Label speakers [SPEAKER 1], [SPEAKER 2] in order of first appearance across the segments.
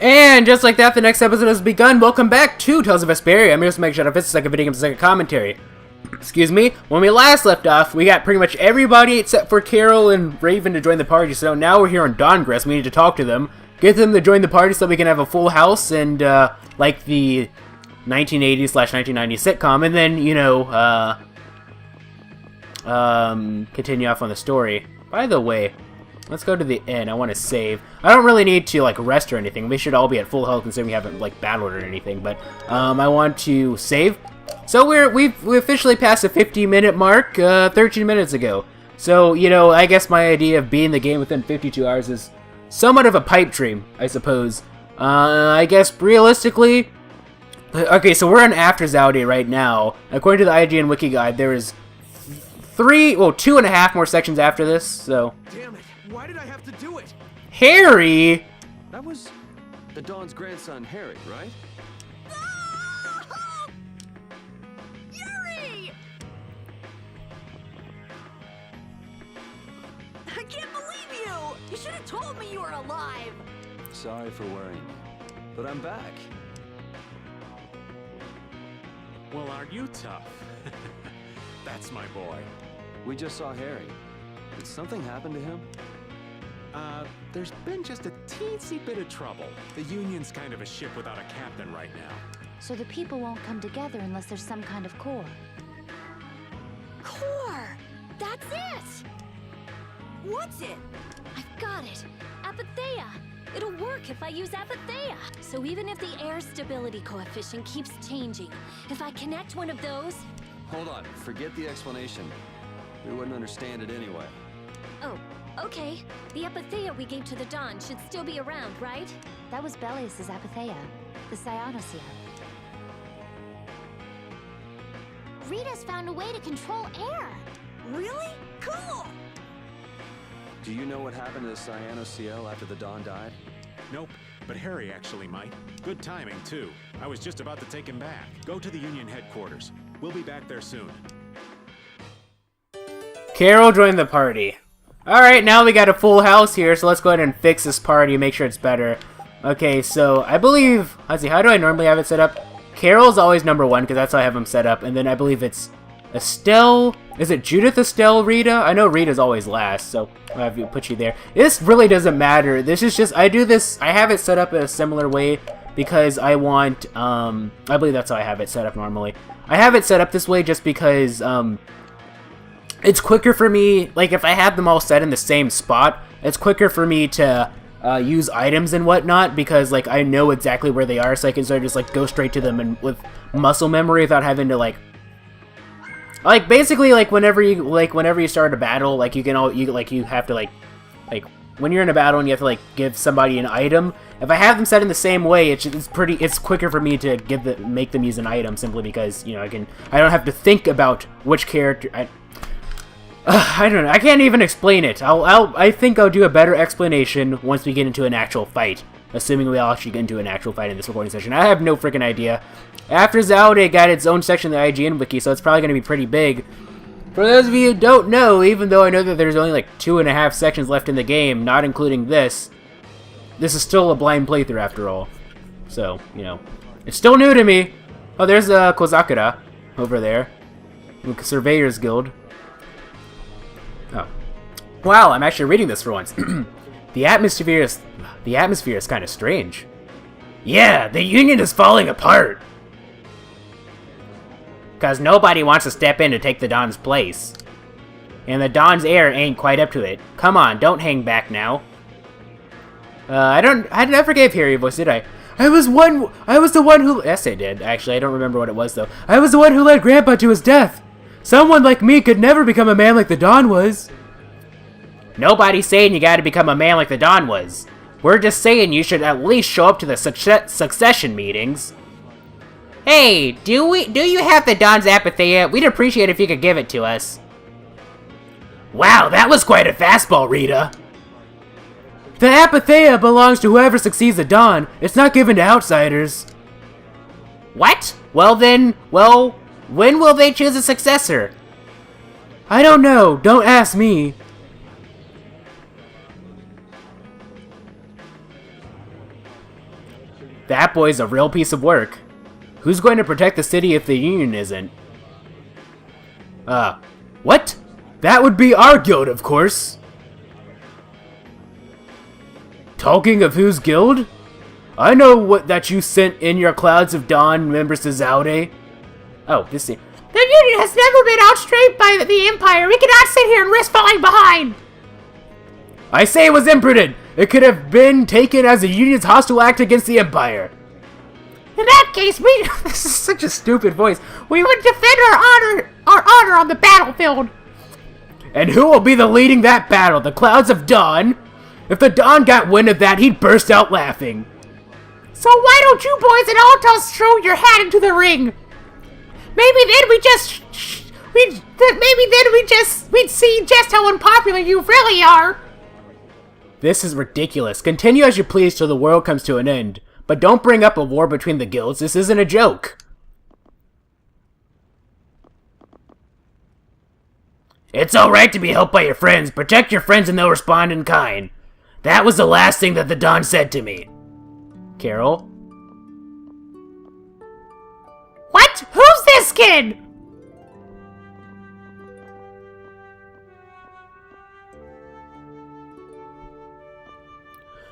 [SPEAKER 1] And just like that, the next episode has begun. Welcome back to Tales of Vesperia. I'm your host, MegaShadowFist, the second video game, second commentary. Excuse me. When we last left off, we got pretty much everybody except for Carol and Raven to join the party. So now we're here on Dawngress. We need to talk to them, get them to join the party so we can have a full house and like the 1980s/1990s sitcom, and then continue off on the story. By the way, let's go to the inn. I want to save. I don't really need to like rest or anything. We should all be at full health considering we haven't like battled or anything. But I want to save. So we officially passed the 50-minute mark 13 minutes ago. So I guess my idea of beating the game within 52 hours is somewhat of a pipe dream, I suppose. I guess realistically. Okay, so we're on After Zaude right now. According to the IGN Wiki Guide, there is 2.5 more sections after this. So.
[SPEAKER 2] Damn it! Why did I have to do it?
[SPEAKER 1] Harry!
[SPEAKER 2] That was the Dawn's grandson, Harry, right?
[SPEAKER 3] No! Yuri! I can't believe you! You should have told me you were alive!
[SPEAKER 2] Sorry for worrying you, but I'm back.
[SPEAKER 4] Well, aren't you tough? That's my boy.
[SPEAKER 2] We just saw Harry. Did something happen to him?
[SPEAKER 4] There's been just a teensy bit of trouble. The Union's kind of a ship without a captain right now.
[SPEAKER 5] So the people won't come together unless there's some kind of core.
[SPEAKER 3] Core! That's it! What's it?
[SPEAKER 5] I've got it! Apatheia! It'll work if I use Apatheia! So even if the air stability coefficient keeps changing, if I connect one of those...
[SPEAKER 2] Hold on, forget the explanation. We wouldn't understand it anyway.
[SPEAKER 5] Oh, okay. The Apatheia we gave to the Dawn should still be around, right? That was Belius's Apatheia, the Cyanosia. Rita's found a way to control air!
[SPEAKER 3] Really? Cool!
[SPEAKER 2] Do you know what happened to the Cyanosia after the Dawn died?
[SPEAKER 4] Nope, but Harry actually might. Good timing, too. I was just about to take him back. Go to the Union headquarters. We'll be back there soon.
[SPEAKER 1] Carol joined the party. Alright, now we got a full house here, so let's go ahead and fix this party, make sure it's better. Okay, so I believe... Let's see, how do I normally have it set up? Carol's always number 1, because that's how I have him set up, and then I believe it's Estelle... Is it Judith, Estelle, Rita? I know Rita's always last, so I'll have you put you there. This really doesn't matter. This is just... I have it set up in a similar way, because I want... I believe that's how I have it set up normally. I have it set up this way just because... it's quicker for me, like if I have them all set in the same spot, it's quicker for me to use items and whatnot because like I know exactly where they are, so I can sort of just like go straight to them and with muscle memory without having to like basically like whenever you start a battle, like you have to like when you're in a battle and you have to like give somebody an item. If I have them set in the same way, it's quicker for me to make them use an item simply because I don't have to think about which character. I don't know. I can't even explain it. I think I'll do a better explanation once we get into an actual fight. Assuming we all actually get into an actual fight in this recording session. I have no freaking idea. After Zaude got its own section in the IGN Wiki, so it's probably going to be pretty big. For those of you who don't know, even though I know that there's only like 2.5 sections left in the game, not including this is still a blind playthrough after all. So, it's still new to me. Oh, there's Kozakura over there. Surveyor's Guild. Oh. Wow, I'm actually reading this for once. The atmosphere is kind of strange. Yeah, the Union is falling apart. Cause nobody wants to step in to take the Dawn's place. And the Dawn's heir ain't quite up to it. Come on, don't hang back now. I never gave Harry a voice, did I? I was the one who... Yes, I did. Actually, I don't remember what it was, though. I was the one who led Grandpa to his death. Someone like me could never become a man like the Dawn was. Nobody's saying you gotta become a man like the Dawn was. We're just saying you should at least show up to the succession meetings. Hey, do you have the Dawn's Apatheia? We'd appreciate if you could give it to us. Wow, that was quite a fastball, Rita. The Apatheia belongs to whoever succeeds the Dawn. It's not given to outsiders. What? Well, when will they choose a successor? I don't know. Don't ask me. That boy's a real piece of work. Who's going to protect the city if the Union isn't? What? That would be our guild, of course. Talking of whose guild? I know that you sent in your Clouds of Dawn members to Zaude. Oh, this thing.
[SPEAKER 6] The Union has never been outstripped by the Empire. We cannot sit here and risk falling behind.
[SPEAKER 1] I say it was imprudent. It could have been taken as the Union's hostile act against the Empire.
[SPEAKER 6] In that case, this is such a stupid voice. We would defend our honor on the battlefield.
[SPEAKER 1] And who will be the leading that battle? The Clouds of Dawn? If the Dawn got wind of that, he'd burst out laughing.
[SPEAKER 6] So why don't you boys and Altos throw your hat into the ring? Maybe then we'd see just how unpopular you really are.
[SPEAKER 1] This is ridiculous. Continue as you please till the world comes to an end. But don't bring up a war between the guilds. This isn't a joke. It's alright to be helped by your friends. Protect your friends and they'll respond in kind. That was the last thing that the Dawn said to me. Carol?
[SPEAKER 6] What? Who's this kid?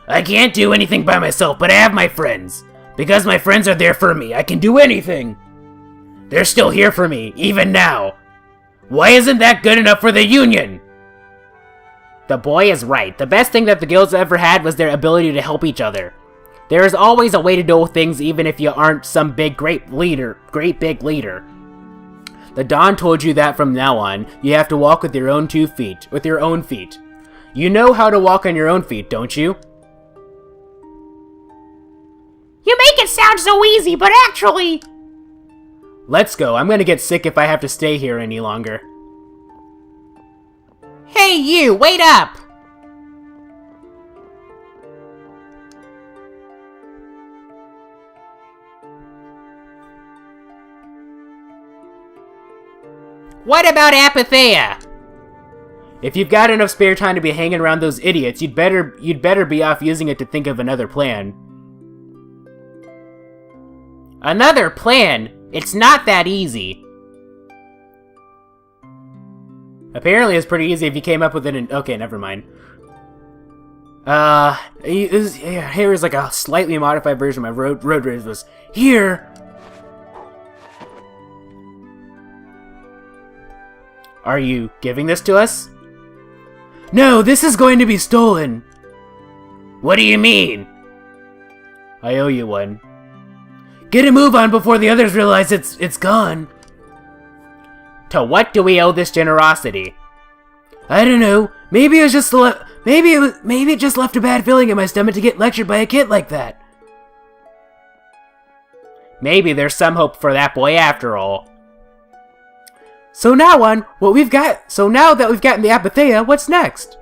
[SPEAKER 1] I can't do anything by myself, but I have my friends. Because my friends are there for me, I can do anything. They're still here for me, even now. Why isn't that good enough for the Union? The boy is right. The best thing that the guilds ever had was their ability to help each other. There is always a way to do things even if you aren't some great big leader. The Dawn told you that from now on, you have to walk with your own feet. You know how to walk on your own feet, don't you?
[SPEAKER 6] You make it sound so easy, but actually...
[SPEAKER 1] Let's go. I'm gonna get sick if I have to stay here any longer.
[SPEAKER 6] Hey you, wait up! What about Apatheia?
[SPEAKER 1] If you've got enough spare time to be hanging around those idiots, you'd better be off using it to think of another plan.
[SPEAKER 6] Another plan? It's not that easy.
[SPEAKER 1] Apparently it's pretty easy if you came up with it. Okay, never mind. Here is like a slightly modified version of my road race was here. Are you giving this to us? No, this is going to be stolen. What do you mean? I owe you one. Get a move on before the others realize it's gone. To what do we owe this generosity? I don't know. Maybe it just left a bad feeling in my stomach to get lectured by a kid like that. Maybe there's some hope for that boy after all. So now that we've gotten the Apatheia, what's next?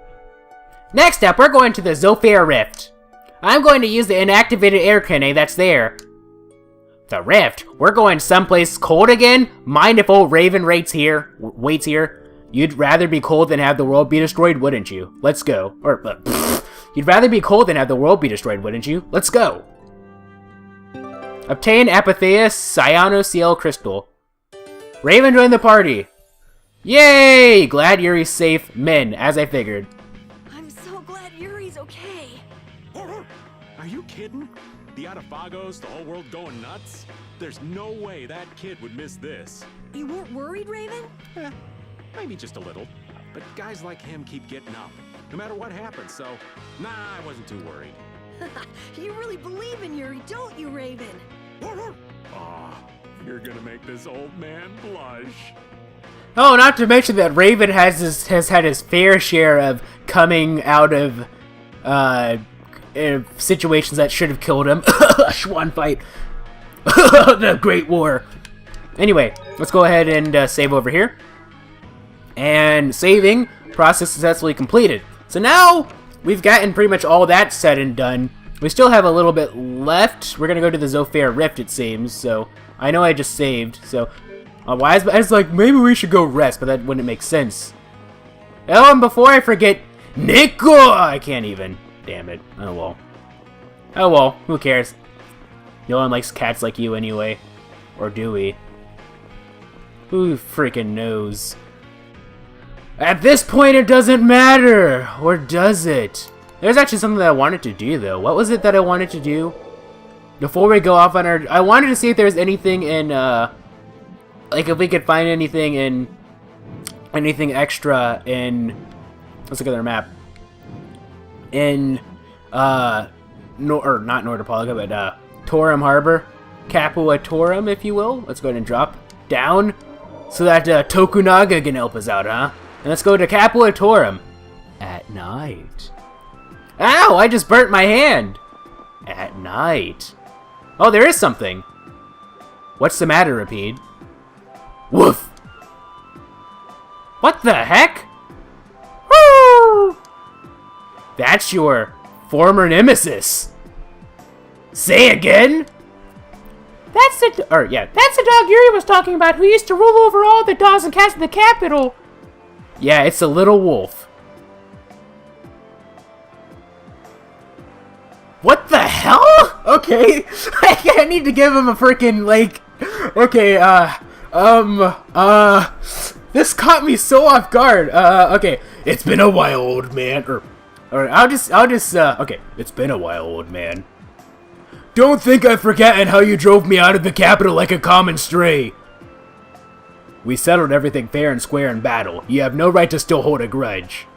[SPEAKER 1] Next up, we're going to the Zofia Rift. I'm going to use the inactivated air cannon that's there. The Rift? We're going someplace cold again? Mind if old Raven waits here? You'd rather be cold than have the world be destroyed, wouldn't you? Let's go. You'd rather be cold than have the world be destroyed, wouldn't you? Let's go. Obtain Apatheia Cyanoceal Crystal. Raven joined the party. Yay! Glad Yuri's safe. Men, as I figured.
[SPEAKER 3] I'm so glad Yuri's okay.
[SPEAKER 4] Are you kidding? The Atafagos, the whole world going nuts? There's no way that kid would miss this.
[SPEAKER 3] You weren't worried, Raven?
[SPEAKER 4] Maybe just a little. But guys like him keep getting up, no matter what happens, so nah, I wasn't too worried.
[SPEAKER 3] You really believe in Yuri, don't you, Raven?
[SPEAKER 4] Aw, you're gonna make this old man blush.
[SPEAKER 1] Oh, not to mention that Raven has had his fair share of coming out of situations that should have killed him. Schwan fight. The Great War. Anyway, let's go ahead and save over here. And saving process successfully completed. So now we've gotten pretty much all that said and done. We still have a little bit left. We're gonna go to the Zofia Rift, it seems. So I know I just saved. So I was like, maybe we should go rest, but that wouldn't make sense. Oh, and before I forget, Nico! I can't even. Damn it. Oh well. Oh well, who cares? No one likes cats like you anyway. Or do we? Who freaking knows? At this point, it doesn't matter! Or does it? There's actually something that I wanted to do, though. What was it that I wanted to do? Before we go off on our... I wanted to see if there's anything in, like, if we could find anything in... Anything extra in... Let's look at their map. In, not Nordopolica, but, Torum Harbor. Capua Torum, if you will. Let's go ahead and drop down so that Tokunaga can help us out, huh? And let's go to Capua Torum at night. Ow! I just burnt my hand! At night. Oh, there is something. What's the matter, Rapide? Woof! What the heck? Woo! That's your former nemesis. Say again?
[SPEAKER 6] That's the dog Yuri was talking about, who used to rule over all the dogs and cats in the capital.
[SPEAKER 1] Yeah, it's a little wolf. What the hell? Okay, I need to give him a freaking, like, okay, this caught me so off guard. Okay, it's been a while, old man, or I'll just, okay, it's been a while, old man. Don't think I've forgotten how you drove me out of the capital like a common stray. We settled everything fair and square in battle. You have no right to still hold a grudge.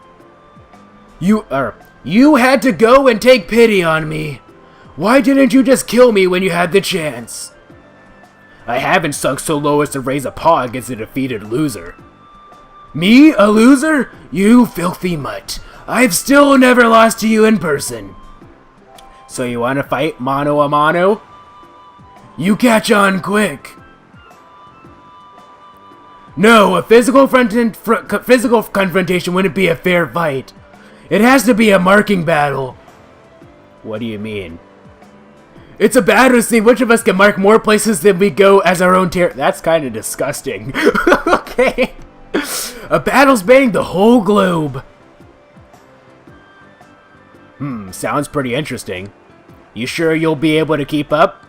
[SPEAKER 1] You had to go and take pity on me. Why didn't you just kill me when you had the chance? I haven't sunk so low as to raise a paw against a defeated loser. Me, a loser? You filthy mutt. I've still never lost to you in person. So you want to fight mano a mano? You catch on quick. No, a physical confrontation wouldn't be a fair fight. It has to be a marking battle. What do you mean? It's a battle to see which of us can mark more places than we go as our own That's kind of disgusting. Okay. A battle spanning the whole globe. Sounds pretty interesting. You sure you'll be able to keep up?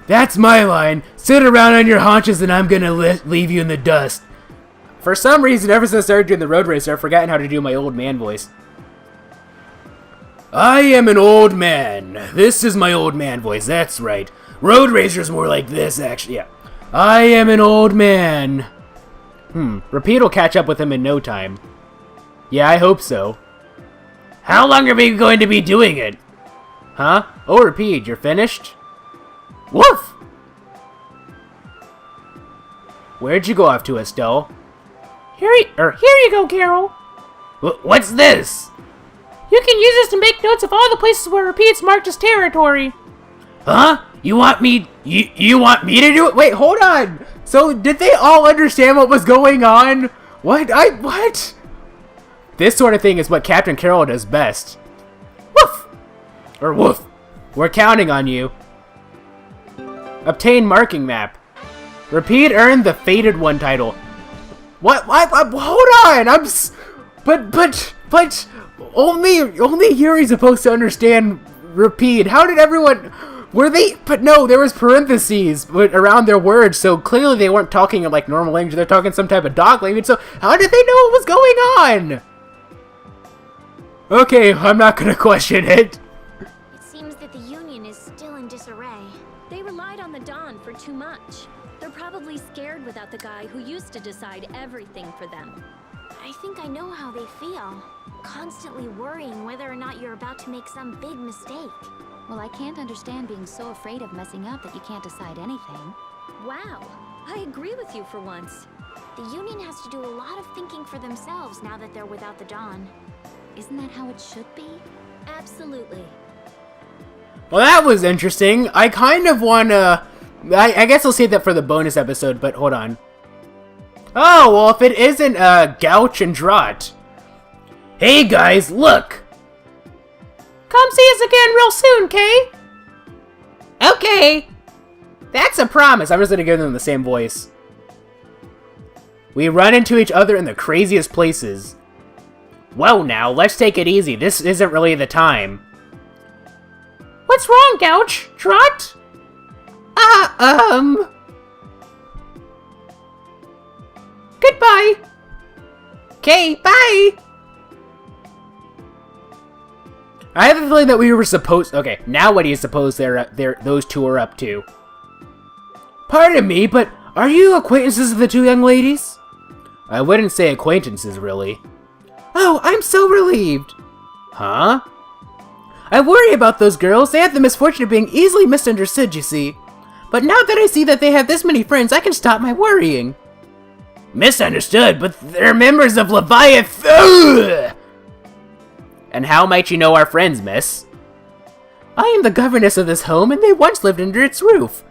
[SPEAKER 1] That's my line. Sit around on your haunches and I'm gonna leave you in the dust. For some reason, ever since I started doing the road racer, I've forgotten how to do my old man voice. I am an old man. This is my old man voice, that's right. Road racer's more like this, actually, yeah. I am an old man. Rapide will catch up with him in no time. Yeah, I hope so. How long are we going to be doing it? Huh? Oh, Rapide, you're finished? Woof! Where'd you go off to, Estelle?
[SPEAKER 6] Here you go, Carol.
[SPEAKER 1] What's this?
[SPEAKER 6] You can use this to make notes of all the places where Rapide's marked as territory.
[SPEAKER 1] Huh? You want me to do it? Wait, hold on. So, did they all understand what was going on? What? This sort of thing is what Captain Carol does best. Woof! Or woof. We're counting on you. Obtain marking map. Rapide earned the Fated One title. What? Hold on! But only Yuri's supposed to understand Rapide. How did everyone... Were they... But no, there was parentheses around their words, so clearly they weren't talking in like normal language. They're talking some type of dog language, so how did they know what was going on? Okay, I'm not gonna question it.
[SPEAKER 5] It seems that the Union is still in disarray. They relied on the Dawn for too much. They're probably scared without the guy who used to decide everything for them. I think I know how they feel. Constantly worrying whether or not you're about to make some big mistake.
[SPEAKER 7] Well, I can't understand being so afraid of messing up that you can't decide anything.
[SPEAKER 5] Wow, I agree with you for once.
[SPEAKER 7] The Union has to do a lot of thinking for themselves now that they're without the Dawn. Isn't that how it should be?
[SPEAKER 5] Absolutely.
[SPEAKER 1] Well, that was interesting. I kind of wanna... I guess I'll save that for the bonus episode, but hold on. Oh, well, if it isn't, Gouch and Draught. Hey, guys, look!
[SPEAKER 6] Come see us again real soon, Kay?
[SPEAKER 1] Okay! That's a promise. I'm just gonna give them the same voice. We run into each other in the craziest places. Whoa, now, let's take it easy. This isn't really the time.
[SPEAKER 6] What's wrong, Gouch? Draught? Goodbye. Okay, bye.
[SPEAKER 1] I have a feeling that we were supposed... Okay, now what do you suppose those two are up to? Pardon me, but are you acquaintances of the two young ladies? I wouldn't say acquaintances, really. Oh, I'm so relieved. Huh? I worry about those girls. They have the misfortune of being easily misunderstood, you see. But now that I see that they have this many friends, I can stop my worrying. Misunderstood, but they're members of Leviathan. Ugh! And how might you know our friends, miss? I am the governess of this home, and they once lived under its roof.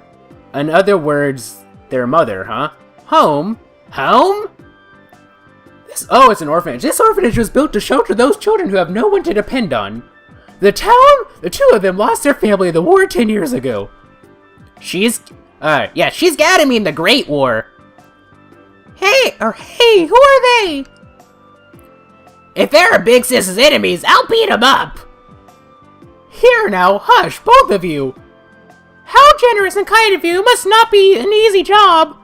[SPEAKER 1] In other words, their mother, huh? Home? Home? Oh, it's an orphanage. This orphanage was built to shelter those children who have no one to depend on. The town? The two of them lost their family in the war 10 years ago. She's gotta mean the Great War.
[SPEAKER 6] Hey, who are they?
[SPEAKER 1] If they're Big Sis's enemies, I'll beat them up!
[SPEAKER 6] Here now, hush, both of you. How generous and kind of you. Must not be an easy job.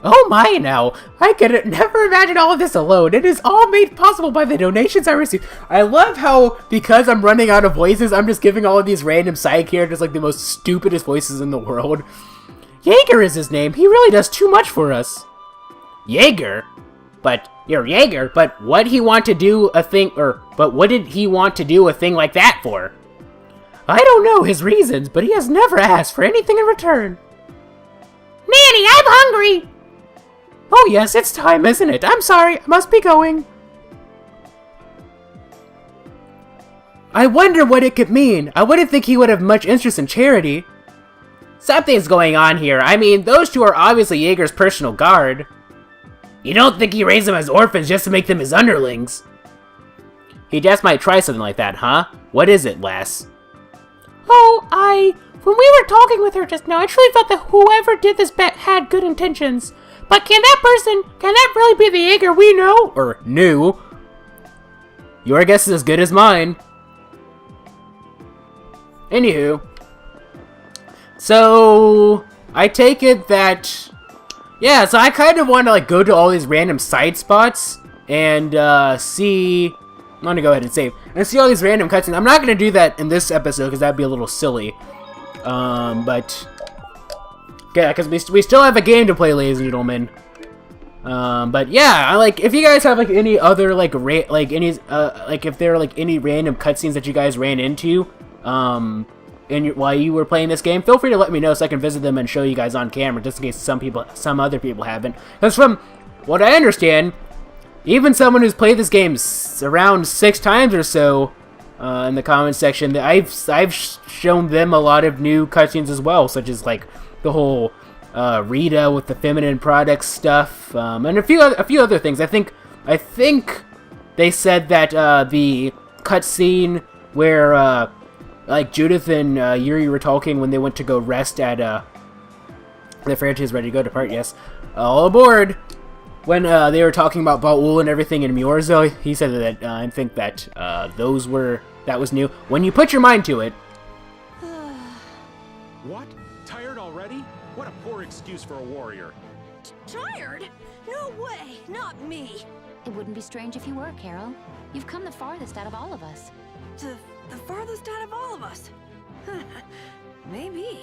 [SPEAKER 6] Oh my now, I could never imagine all of this alone. It is all made possible by the donations I received. I love how, because I'm running out of voices, I'm just giving all of these random side characters like the most stupidest voices in the world. Jaeger is his name. He really does too much for us.
[SPEAKER 1] Jaeger? But you're Jaeger, but what did he want to do a thing like that for?
[SPEAKER 6] I don't know his reasons, but he has never asked for anything in return.
[SPEAKER 3] Nanny, I'm hungry!
[SPEAKER 6] Oh yes, it's time, isn't it? I'm sorry, I must be going. I wonder what it could mean. I wouldn't think he would have much interest in charity.
[SPEAKER 1] Something's going on here. I mean, those two are obviously Jaeger's personal guard. You don't think he raised them as orphans just to make them his underlings? He just might try something like that, huh? What is it, lass?
[SPEAKER 6] Oh, when we were talking with her just now, I truly felt that whoever did this bet had good intentions. But can that really be the Jaeger we know?
[SPEAKER 1] Or knew? Your guess is as good as mine. Anywho. So, I take it that... Yeah, so I kind of want to go to all these random side spots and see... I'm going to go ahead and save. And see all these random cutscenes. I'm not going to do that in this episode because that'd be a little silly. But... Yeah, because we still have a game to play, ladies and gentlemen. But yeah, if you guys have any other if there are any random cutscenes that you guys ran into, while you were playing this game, feel free to let me know so I can visit them and show you guys on camera, just in case some other people haven't. Because from what I understand, even someone who's played this game around 6 times or so, in the comments section, that I've shown them a lot of new cutscenes as well, such as the whole Rita with the feminine products stuff, and a few other things. I think they said that the cutscene where Judith and Yuri were talking when they went to go rest at the ferry is ready to go depart. Yes, all aboard. When they were talking about Baul and everything in Miorzo, he said that I think that that was new. When you put your mind to it.
[SPEAKER 4] What? Tired already? What a poor excuse for a warrior.
[SPEAKER 3] Tired? No way, not me.
[SPEAKER 7] It wouldn't be strange if you were, Carol. You've come the farthest out of all of us.
[SPEAKER 3] The farthest out of all of us. Maybe.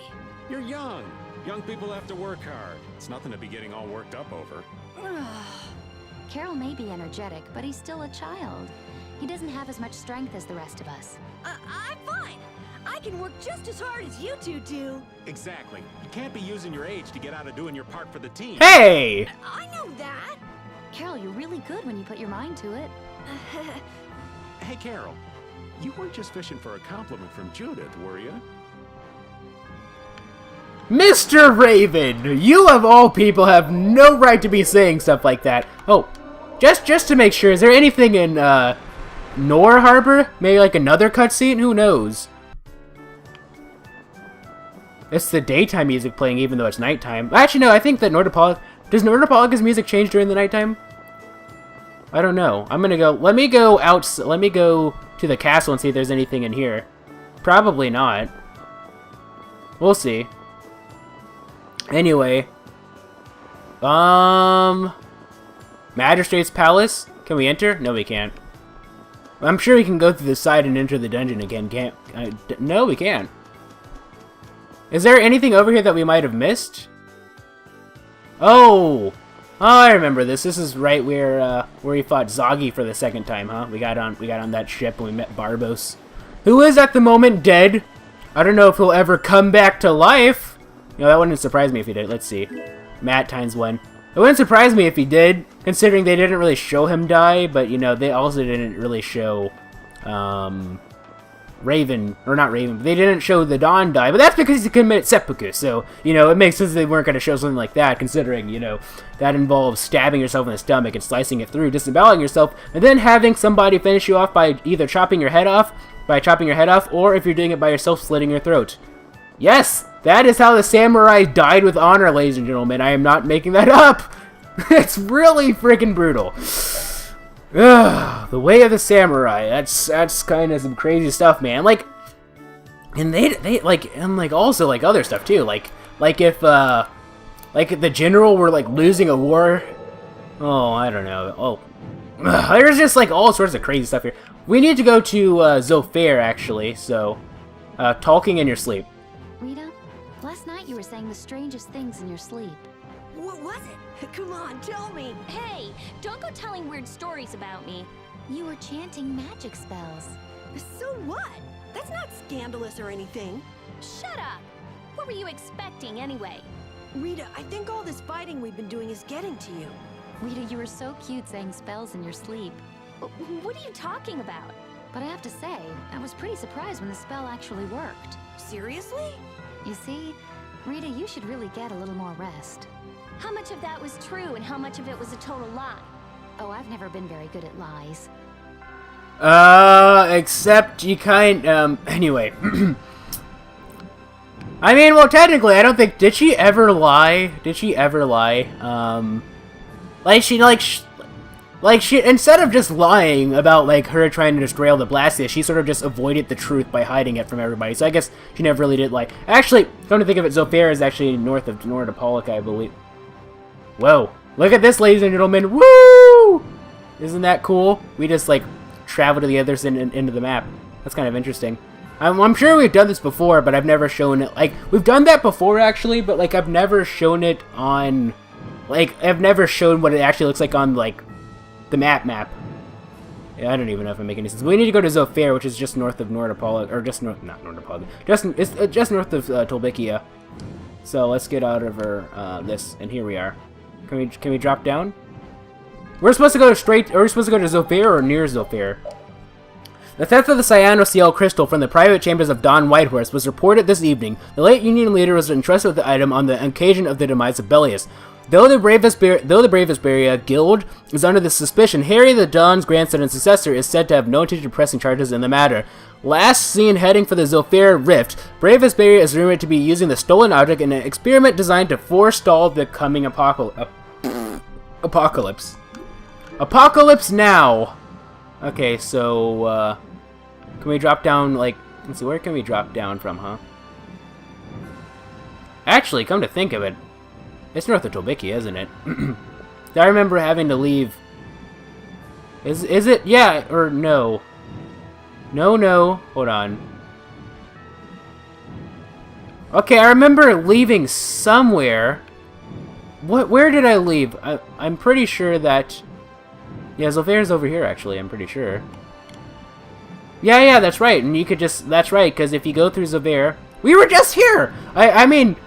[SPEAKER 4] You're young. Young people have to work hard. It's nothing to be getting all worked up over.
[SPEAKER 7] Carol may be energetic, but he's still a child. He doesn't have as much strength as the rest of us.
[SPEAKER 3] I'm fine. I can work just as hard as you two do.
[SPEAKER 4] Exactly. You can't be using your age to get out of doing your part for the team.
[SPEAKER 1] Hey!
[SPEAKER 3] I know that.
[SPEAKER 7] Carol, you're really good when you put your mind to it.
[SPEAKER 4] Hey, Carol. You weren't just fishing for a compliment from Judith, were you?
[SPEAKER 1] Mr. Raven, you of all people have no right to be saying stuff like that. Oh, just to make sure, is there anything in Nor Harbor? Maybe another cutscene? Who knows? It's the daytime music playing even though it's nighttime. Actually, no, I think that does Nordopolic's music change during the nighttime? I don't know. I'm gonna go, let me go to the castle and see if there's anything in here. Probably not. We'll see. Anyway. Magistrate's Palace? Can we enter? No, we can't. I'm sure we can go through the side and enter the dungeon again, can't... no, we can't. Is there anything over here that we might have missed? Oh! Oh, I remember this. This is right where we fought Zoggy for the second time, huh? We got on that ship and we met Barbos, who is at the moment dead. I don't know if he'll ever come back to life. You know, that wouldn't surprise me if he did. Let's see. Matt times 1. It wouldn't surprise me if he did, considering they didn't really show him die, but, you know, they also didn't really show, Raven, or not Raven, but they didn't show the Dawn die, but that's because he committed seppuku, so, you know, it makes sense they weren't going to show something like that, considering, you know, that involves stabbing yourself in the stomach and slicing it through, disemboweling yourself, and then having somebody finish you off by either chopping your head off, or if you're doing it by yourself, slitting your throat. Yes! That is how the samurai died with honor, ladies and gentlemen. I am not making that up. It's really freaking brutal. Ugh, the way of the samurai. That's kind of some crazy stuff, man. Like, and they also like other stuff too. Like if the general were like losing a war. Oh, I don't know. Oh, there's just like all sorts of crazy stuff here. We need to go to Vesperia actually. So, talking in your sleep.
[SPEAKER 7] Rita, last night you were saying the strangest things in your sleep.
[SPEAKER 3] What was it? Come on, tell me.
[SPEAKER 5] Hey, don't go telling weird stories about me.
[SPEAKER 7] You were chanting magic spells.
[SPEAKER 3] So what? That's not scandalous or anything.
[SPEAKER 5] Shut up! What were you expecting anyway?
[SPEAKER 3] Rita, I think all this fighting we've been doing is getting to you.
[SPEAKER 7] Rita, you were so cute saying spells in your sleep.
[SPEAKER 5] What are you talking about?
[SPEAKER 7] But I have to say, I was pretty surprised when the spell actually worked.
[SPEAKER 3] Seriously?
[SPEAKER 7] You see, Rita, you should really get a little more rest.
[SPEAKER 5] How much of that was true and how much of it was a total lie?
[SPEAKER 7] Oh, I've never been very good at lies.
[SPEAKER 1] Except you anyway. I mean, well, technically, I don't think, did she ever lie? She instead of just lying about, like, her trying to destroy all the Blastius, she sort of just avoided the truth by hiding it from everybody. So I guess she never really did lie. Actually, come to think of it, Vesperia is actually north of Pollica, I believe. Whoa. Look at this, ladies and gentlemen. Woo! Isn't that cool? We just, like, travel to the other side into the map. That's kind of interesting. I'm sure we've done this before, but I've never shown it. Like, we've done that before, actually, but, like, I've never shown it on... Like, I've never shown what it actually looks like on, like, the map. Yeah, I don't even know if I'm making any sense. We need to go to Vesperia, which is just north of Nordapollica, or just north, not Nordapollica, it's just north of Tolbikia. So let's get out of our this, and here we are. Can we drop down? We're supposed to go to Vesperia or near Vesperia. The theft of the cyanoCl crystal from the private chambers of Don Whitehorse was reported this evening. The late Union leader was entrusted with the item on the occasion of the demise of Bellius. Though the brave Vesperia guild is under the suspicion, Harry the Dawn's grandson and successor is said to have no intention of pressing charges in the matter. Last seen heading for the Vesperia Rift, Brave Vesperia is rumored to be using the stolen object in an experiment designed to forestall the coming apocalypse. Apocalypse now! Okay, so, can we drop down, like, let's see, where can we drop down from, huh? Actually, come to think of it, it's north of Tolbikia, isn't it? I remember having to leave. Is it? Yeah, or no? No, hold on. Okay, I remember leaving somewhere. Where did I leave? I'm pretty sure that... Yeah, Vesperia's over here, actually, I'm pretty sure. Yeah, that's right, and you could just... That's right, because if you go through Vesperia... We were just here! I mean...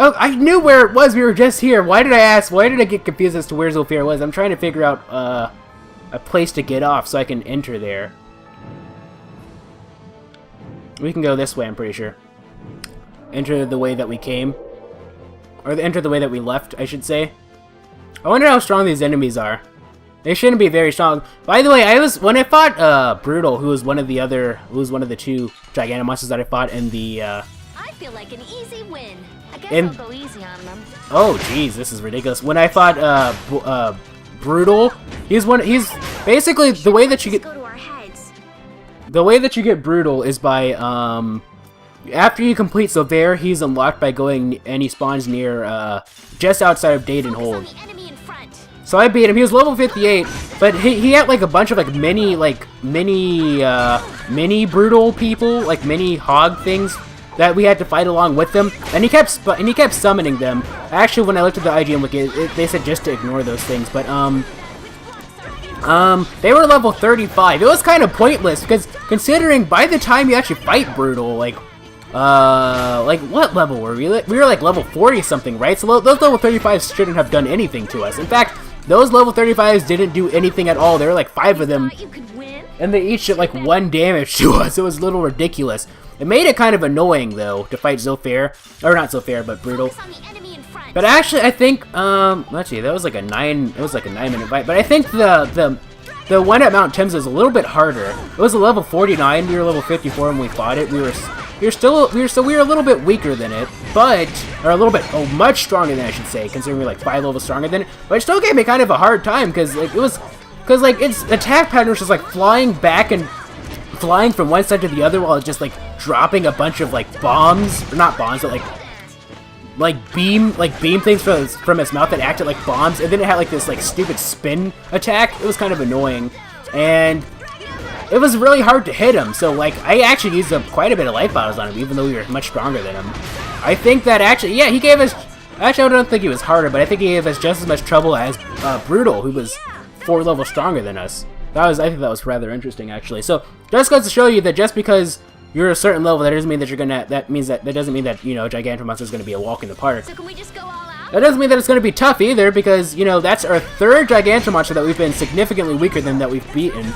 [SPEAKER 1] Oh, I knew where it was. We were just here. Why did I ask? Why did I get confused as to where Vesperia was? I'm trying to figure out a place to get off so I can enter there. We can go this way, I'm pretty sure. Enter the way that we came. Or enter the way that we left, I should say. I wonder how strong these enemies are. They shouldn't be very strong. By the way, when I fought Brutal, who was one of the two gigantic monsters that I fought in the
[SPEAKER 5] I feel like an easy win. I guess I'll go easy on them.
[SPEAKER 1] Oh, jeez, this is ridiculous. When I fought Brutal, he's basically the way that you get.
[SPEAKER 5] Go to our heads.
[SPEAKER 1] The way that you get Brutal is by after you complete Silver, he's unlocked by going, and he spawns near, just outside of Dayton Hold. So I beat him. He was level 58, but he had like a bunch of like mini brutal people, like mini hog things that we had to fight along with them, and he kept summoning them. Actually, when I looked at the IGN wiki, they said just to ignore those things, but they were level 35. It was kind of pointless because considering by the time you actually fight brutal, like what level were we? We were like level 40 something, right? So those level 35s shouldn't have done anything to us. In fact, those level 35s didn't do anything at all. There were like 5 of them, and they each did like 1 damage to us. It was a little ridiculous. It made it kind of annoying though to fight Zilfair, or not Zilfair, but Brutal. But actually, I think let's see, that was like a 9. It was like a 9-minute fight. But I think the one at Mount Thames is a little bit harder. It was a level 49. We were level 54 when we fought it. We were a little bit weaker than it, or a little bit, much stronger than I should say, considering we were like 5 levels stronger than it. But it still gave me kind of a hard time because like its attack pattern was just like flying back and flying from one side to the other while it's just like dropping a bunch of like bombs, or not bombs, but like beam things from its mouth that acted like bombs, and then it had like this like stupid spin attack. It was kind of annoying, and it was really hard to hit him. So like I actually used up quite a bit of life bottles on him, even though we were much stronger than him. I think that actually, yeah, he gave us. Actually, I don't think he was harder, but I think he gave us just as much trouble as Brutal, who was 4 levels stronger than us. I think that was rather interesting, actually. So just goes to show you that just because you're a certain level, that doesn't mean that you're gonna. That doesn't mean that, you know, Gigantomonster is gonna be a walk in the park.
[SPEAKER 5] So can we just go all out?
[SPEAKER 1] That doesn't mean that it's gonna be tough either, because, you know, that's our 3rd Gigantomonster that we've been significantly weaker than that we've beaten.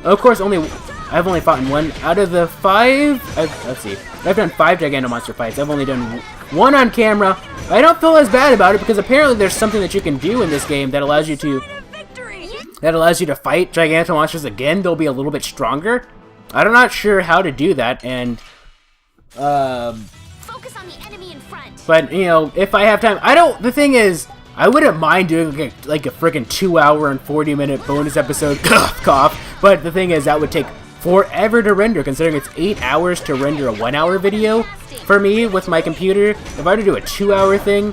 [SPEAKER 1] Of course, I've only fought in 1 out of the 5. Let's see. I've done 5 Gigantomonster fights. I've only done 1 on camera. I don't feel as bad about it because apparently there's something that you can do in this game that allows you to fight Gigantomonsters again. They'll be a little bit stronger. I'm not sure how to do that, and
[SPEAKER 5] Focus on the enemy in front.
[SPEAKER 1] but you know, if I have time, the thing is, I wouldn't mind doing like a freaking 2-hour and 40-minute bonus episode, cough. But the thing is, that would take forever to render, considering it's 8 hours to render a 1-hour video for me with my computer. If I were to do a 2-hour thing,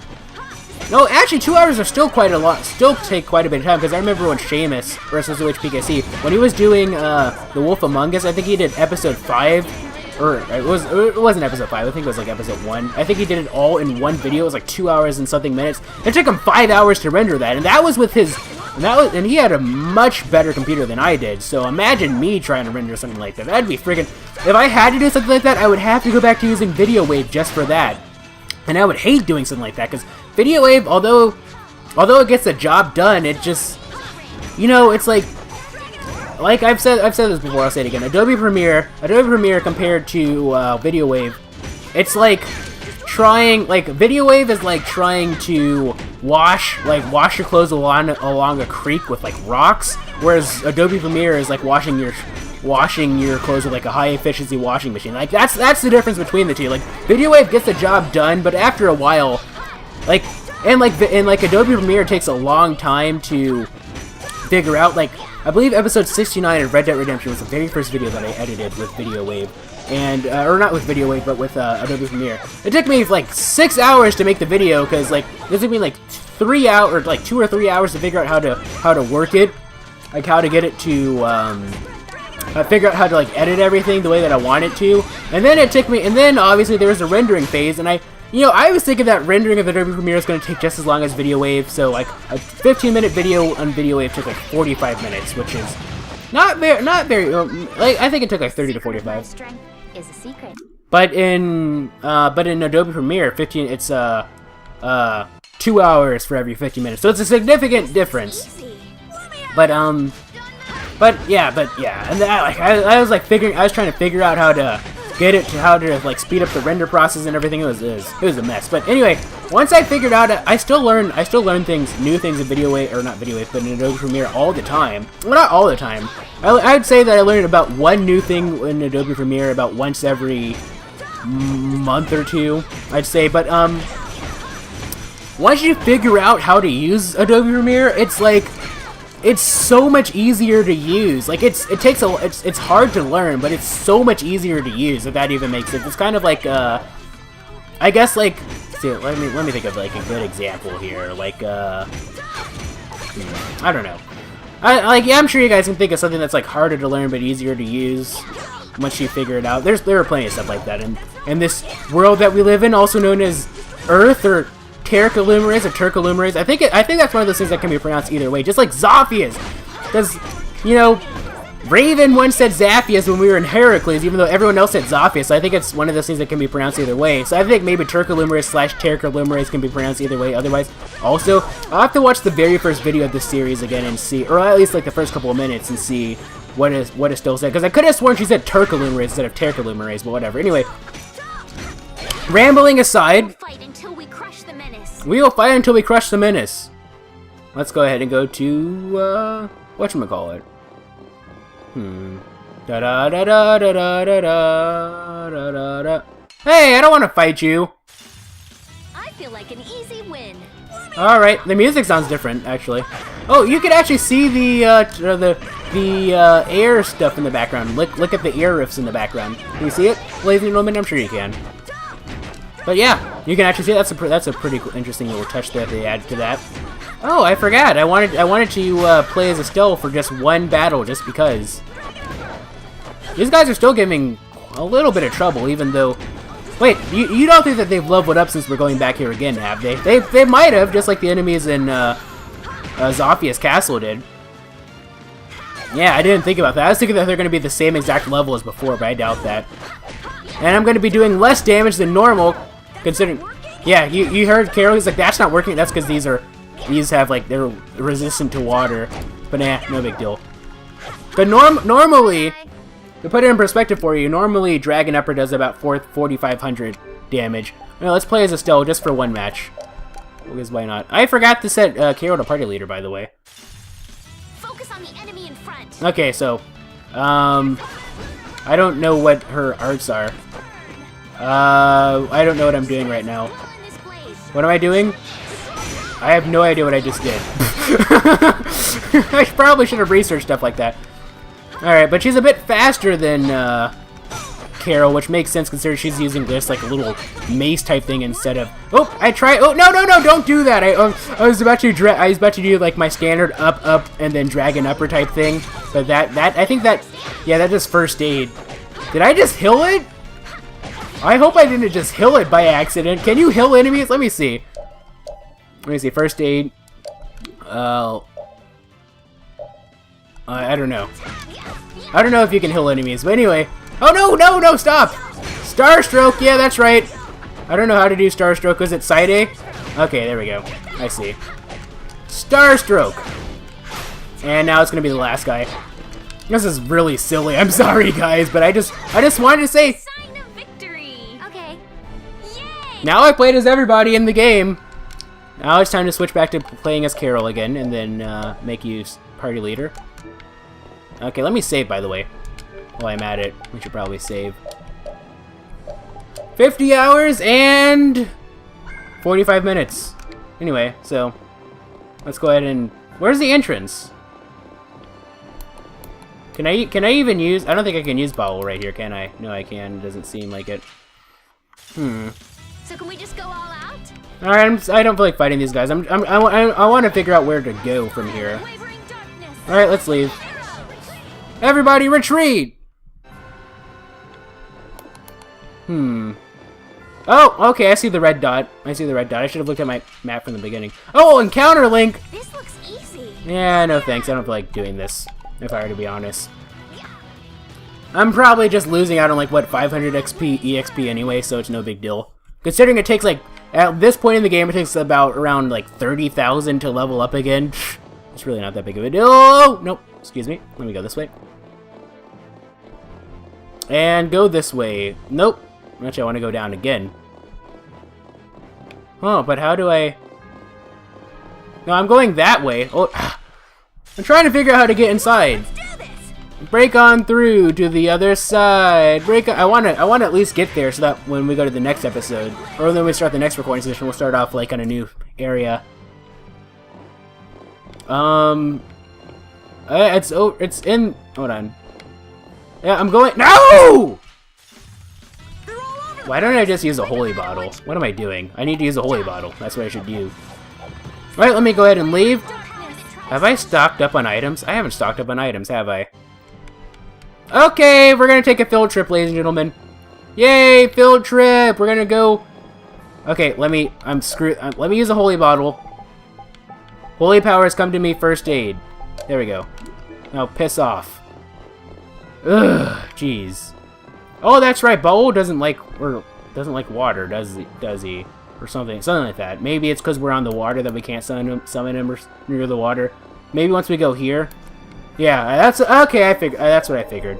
[SPEAKER 1] no, actually 2 hours are still quite a lot, still take quite a bit of time, because I remember when Seamus versus OHPKC, when he was doing The Wolf Among Us, I think he did episode 5, or it wasn't episode 5, I think it was like episode 1. I think he did it all in one video. It was like 2 hours and something minutes. It took him 5 hours to render that, and that was with his, and he had a much better computer than I did, so imagine me trying to render something like that. That'd be freaking, if I had to do something like that, I would have to go back to using Video Wave just for that. And I would hate doing something like that, because Video Wave, although it gets the job done, it just, you know, it's like I've said this before, I'll say it again. Adobe Premiere compared to Video Wave, it's like Video Wave is like trying to wash your clothes along a creek with like rocks, whereas Adobe Premiere is like washing your clothes with like a high efficiency washing machine. Like that's the difference between the two. Like Video Wave gets the job done, but after a while, like Adobe Premiere takes a long time to figure out. Like I believe episode 69 of Red Dead Redemption was the very first video that I edited with Video Wave, and or not with Video Wave, but with Adobe Premiere. It took me like 6 hours to make the video, because like it took me like 3 hours, or like 2 or 3 hours to figure out how to work it, like how to get it to figure out how to like edit everything the way that I want it to. And then it took me, and then obviously there was a rendering phase, and I was thinking that rendering of Adobe Premiere is going to take just as long as Video Wave, so like a 15-minute video on Video Wave took like 45 minutes, which is not very like, I think it took like 30 to 45.
[SPEAKER 7] Strength is a secret.
[SPEAKER 1] But in Adobe Premiere, it's 2 hours for every 15 minutes, so it's a significant difference. But yeah, and that, like I was trying to figure out how to like speed up the render process and everything. It was a mess. But anyway, once I figured out it, I still learn new things in Video Wave, or not Video Wave, but in Adobe Premiere all the time. Well, not all the time. I'd say that I learned about one new thing in Adobe Premiere about once every month or two, I'd say. But once you figure out how to use Adobe Premiere, it's it's so much easier to use. Like it's hard to learn, but it's so much easier to use, if that even makes sense. It's kind of like I guess like, see, let me think of like a good example here. Like I don't know. Yeah, I'm sure you guys can think of something that's like harder to learn but easier to use once you figure it out. There are plenty of stuff like that in this world that we live in, also known as Earth or Terca Luminaries or Turca Luminaries. I think that's one of those things that can be pronounced either way, just like Zophius. Because, you know, Raven once said Zaphius when we were in Heracles, even though everyone else said Zophius. So I think it's one of those things that can be pronounced either way. So I think maybe Turca Luminaries / Terca Luminaries can be pronounced either way. Otherwise, also, I'll have to watch the very first video of this series again and see, or at least like the first couple of minutes and see what is still said. Because I could have sworn she said Turca Luminaries instead of Terca Luminaries, but whatever. Anyway, rambling aside, we will fight until we crush the menace. Let's go ahead and go to whatchamacallit. Da da da da da da da da da da. Hey, I don't want to fight you.
[SPEAKER 5] I feel like an easy win.
[SPEAKER 1] All right, the music sounds different, actually. Oh, you can actually see the air stuff in the background. Look at the air riffs in the background. Can you see it, ladies and gentlemen? I'm sure you can. But yeah, you can actually see it. That's a pretty cool, interesting little touch that they added to that. Oh, I forgot. I wanted to play as Estelle for just one battle, just because. These guys are still giving a little bit of trouble, even though. Wait, you don't think that they've leveled up since we're going back here again, have they? They might have, just like the enemies in Zophius Castle did. Yeah, I didn't think about that. I was thinking that they're going to be the same exact level as before, but I doubt that. And I'm going to be doing less damage than normal, considering. Yeah, you heard Carol. He's like, that's not working. That's because these have like they're resistant to water. But nah, no big deal. But normally, to put it in perspective for you, normally Dragon Upper does about 4,500 damage. Well, let's play as Estelle just for one match. Because why not? I forgot to set Carol to party leader, by the way.
[SPEAKER 5] Focus on the enemy in front.
[SPEAKER 1] Okay, so I don't know what her arts are. I don't know what I'm doing right now. What am I doing? I have no idea what I just did. I probably should have researched stuff like that. Alright, but she's a bit faster than Carol, which makes sense considering she's using this like a little mace type thing instead of. Oh, I try. Oh no, don't do that. I was about to do like my standard up and then dragon upper type thing, but that I think that that does first aid. Did I just heal it? I hope I didn't just heal it by accident. Can you heal enemies? Let me see. First aid. I don't know. I don't know if you can heal enemies, but anyway. Oh no, stop! Starstroke, yeah, that's right. I don't know how to do Starstroke. Was it side A? Okay, there we go. I see. Starstroke! And now it's gonna be the last guy. This is really silly. I'm sorry, guys, but I just wanted to say.
[SPEAKER 5] Sign of victory. Okay. Yay!
[SPEAKER 1] Now I played as everybody in the game. Now it's time to switch back to playing as Carol again, and then make you party leader. Okay, let me save, by the way. While I'm at it, we should probably save. 50 hours and 45 minutes. Anyway, so let's go ahead and. Where's the entrance? Can I even use? I don't think I can use bottle right here, can I? No, I can. It doesn't seem like it.
[SPEAKER 5] So can we just go all out?
[SPEAKER 1] All right, I don't feel like fighting these guys. I want to figure out where to go from here. All right, let's leave. Everybody retreat! Oh, okay, I see the red dot. I should have looked at my map from the beginning. Oh, encounter link!
[SPEAKER 5] This looks easy.
[SPEAKER 1] Yeah, no thanks. I don't feel like doing this, if I were to be honest. I'm probably just losing out on like, what, 500 XP, EXP anyway, so it's no big deal. Considering it takes like, at this point in the game, it takes about around like 30,000 to level up again. It's really not that big of a deal. Oh, nope. Excuse me. Let me go this way. And go this way. Nope. Actually, I want to go down again. Oh, but how do I... No, I'm going that way. Oh, I'm trying to figure out how to get inside. Break on through to the other side. I want to at least get there so that when we go to the next episode, or when we start the next recording session, we'll start off like on a new area. It's in. Hold on. Yeah, I'm going. No! Why don't I just use a holy bottle? What am I doing? I need to use a holy bottle. That's what I should do. Alright, let me go ahead and leave. Have I stocked up on items? I haven't stocked up on items, have I? Okay, we're gonna take a field trip, ladies and gentlemen. Yay, field trip! We're gonna go. Okay, let me. Let me use a holy bottle. Holy powers come to me. First aid. There we go. Now piss off. Ugh, jeez. Oh, that's right. Bo doesn't like water, does he? Or something like that. Maybe it's because we're on the water that we can't summon him or near the water. Maybe once we go here. Yeah, that's okay. That's what I figured.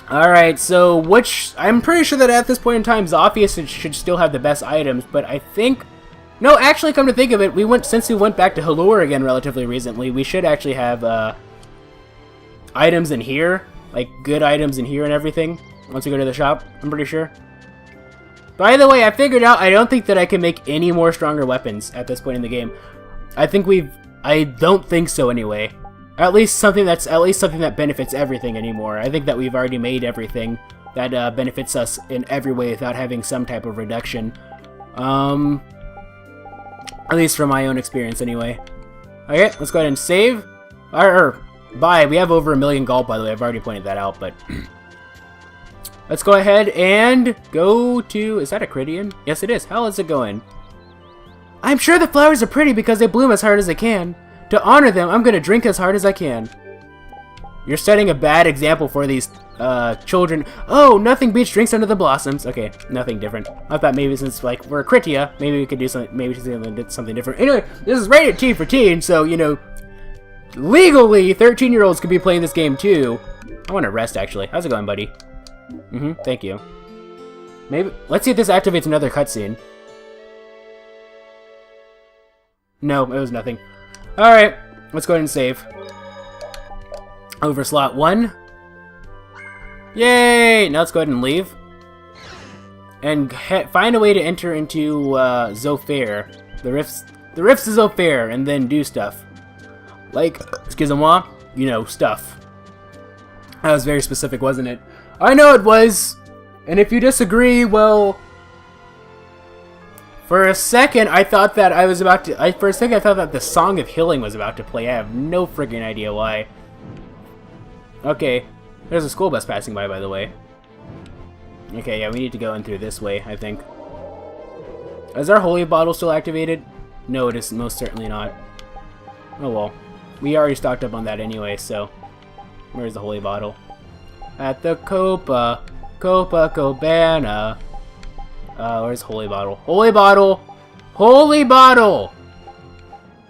[SPEAKER 1] All right, so I'm pretty sure that at this point in time, Zophius should still have the best items, but I think. No, actually, come to think of it, since we went back to Halure again relatively recently, we should actually have items in here, like good items in here and everything. Once we go to the shop, I'm pretty sure. By the way, I figured out I don't think that I can make any more stronger weapons at this point in the game. I don't think so anyway. At least something that benefits everything anymore. I think that we've already made everything that benefits us in every way without having some type of reduction. At least from my own experience, anyway. Okay, let's go ahead and save. Bye. We have over 1 million gold, by the way. I've already pointed that out, but... Let's go ahead and go to... Is that a Cridian? Yes, it is. How is it going? I'm sure the flowers are pretty because they bloom as hard as they can. To honor them, I'm going to drink as hard as I can. You're setting a bad example for these children. Oh, nothing beats drinks under the blossoms. Okay, nothing different. I thought maybe since like we're Critia, maybe we could do something. Maybe something different. Anyway, this is rated T for teen, so you know, legally 13-year-olds could be playing this game too. I want to rest actually. How's it going, buddy? Thank you. Maybe let's see if this activates another cutscene. No, it was nothing. All right, let's go ahead and save. Over slot 1. Yay! Now let's go ahead and leave. And find a way to enter into Zofair. The rifts of Zofair, and then do stuff. Like, excusez-moi, you know, stuff. That was very specific, wasn't it? I know it was! And if you disagree, well... For a second, I thought that I was about to... For a second, I thought that the Song of Healing was about to play. I have no friggin' idea why. Okay. There's a school bus passing by the way. Okay, yeah, we need to go in through this way, I think. Is our holy bottle still activated? No, it is most certainly not. Oh well. We already stocked up on that anyway, so... Where's the holy bottle? At the Copacabana. Where's holy bottle? Holy bottle! Holy bottle!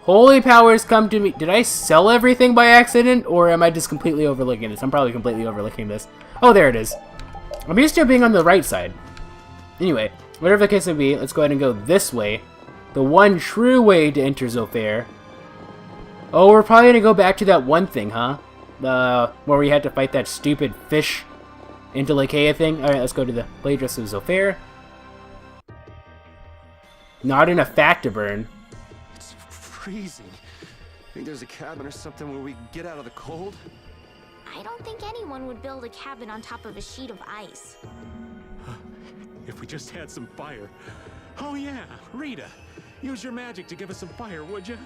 [SPEAKER 1] Holy powers come to me. Did I sell everything by accident? Or am I just completely overlooking this? I'm probably completely overlooking this. Oh, there it is. I'm used to being on the right side. Anyway, whatever the case may be, let's go ahead and go this way. The one true way to enter Zofair. Oh, we're probably gonna go back to that one thing, huh? Where we had to fight that stupid fish into Lycaea thing. Alright, let's go to the blade dress of Zofair. Not enough fat to burn.
[SPEAKER 2] It's freezing. Think there's a cabin or something where we can get out of the cold?
[SPEAKER 7] I don't think anyone would build a cabin on top of a sheet of ice.
[SPEAKER 4] If we just had some fire. Oh yeah, Rita. Use your magic to give us some fire, would you?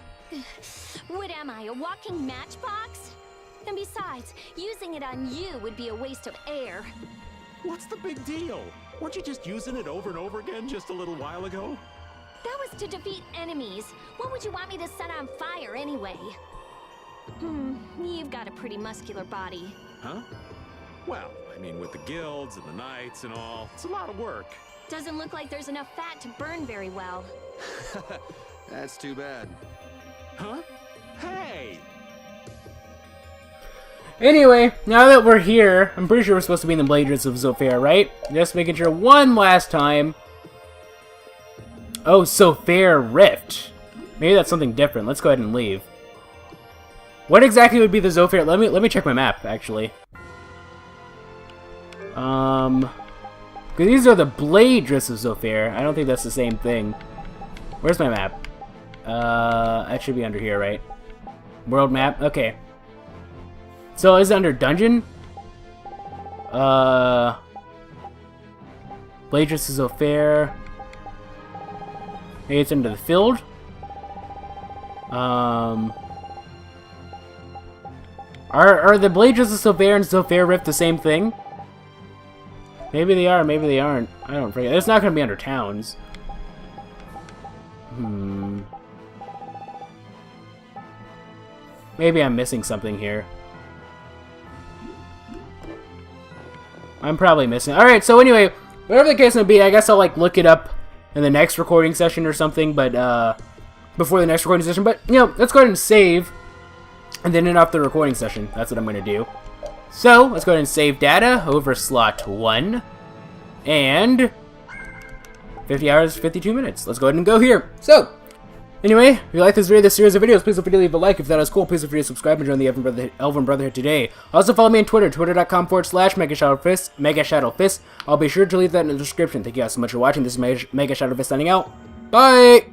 [SPEAKER 5] What am I, a walking matchbox? And besides, using it on you would be a waste of air.
[SPEAKER 4] What's the big deal? Weren't you just using it over and over again just a little while ago?
[SPEAKER 5] That was to defeat enemies. What would you want me to set on fire anyway? You've got a pretty muscular body.
[SPEAKER 4] Huh? Well, I mean, with the guilds and the knights and all, it's a lot of work.
[SPEAKER 5] Doesn't look like there's enough fat to burn very well.
[SPEAKER 2] That's too bad.
[SPEAKER 4] Huh? Hey!
[SPEAKER 1] Anyway, now that we're here, I'm pretty sure we're supposed to be in the blade dress of Zofair, right? Just making sure one last time. Oh, Zofair Rift. Maybe that's something different. Let's go ahead and leave. What exactly would be the Zofair? Let me check my map, actually. Because these are the blade dress of Zofair. I don't think that's the same thing. Where's my map? That should be under here, right? World map. Okay. So is it under dungeon? Bladeless is so fair. Maybe it's into the field. Are the Bladeless of Silvair and Silvair Rift the same thing? Maybe they are, maybe they aren't. I don't forget. It's not going to be under towns. Maybe I'm missing something here. I'm probably missing. Alright, so anyway, whatever the case may be, I guess I'll like look it up in the next recording session or something, but before the next recording session. But, you know, let's go ahead and save and then end off the recording session. That's what I'm going to do. So, let's go ahead and save data over slot 1. And 50 hours, 52 minutes. Let's go ahead and go here. So, anyway, if you like this video, this series of videos, please don't forget to leave a like. If that is cool, please don't forget to subscribe and join the Elven Brotherhood today. Also, follow me on Twitter, twitter.com/MegaShadowFist, MegaShadowFist. I'll be sure to leave that in the description. Thank you guys so much for watching. This is MegaShadowFist signing out. Bye!